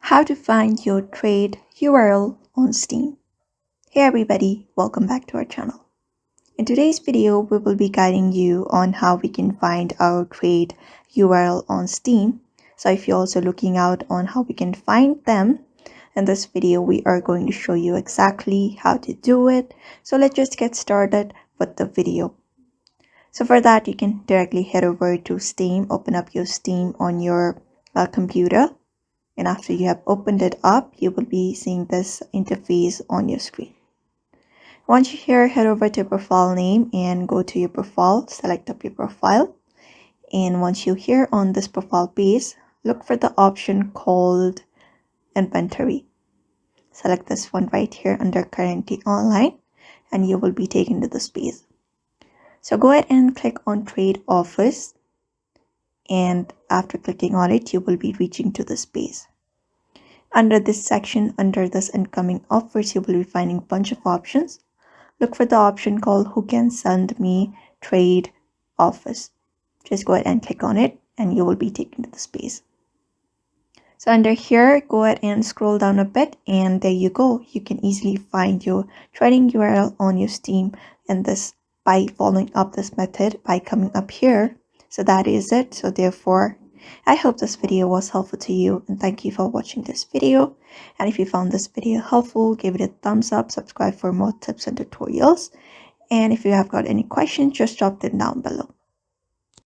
How to find your trade URL on Steam. Hey everybody, welcome back to our channel. In today's video, we will be guiding you on how we can find our trade URL on Steam. So if you're also looking out on how we can find them, in this video, we are going to show you exactly how to do it. So let's just get started with the video. So for that, you can directly head over to Steam, open up your Steam on your computer. And after you have opened it up, you will be seeing this interface on your screen. Once you're here, head over to profile name and go to your profile, select up your profile. And once you're here on this profile page, look for the option called inventory. Select this one right here under currently online and you will be taken to this page. So go ahead and click on trade offers. And after clicking on it, you will be reaching to this page. Under this section, under this incoming offers, you will be finding a bunch of options. Look for the option called who can send me trade offers. Just go ahead and click on it and you will be taken to this page. So under here, go ahead and scroll down a bit and there you go. You can easily find your trading URL on your Steam and this by following up this method by coming up here. So that is it. So therefore, I hope this video was helpful to you and thank you for watching this video. And if you found this video helpful, give it a thumbs up, subscribe for more tips and tutorials. And if you have got any questions, just drop them down below.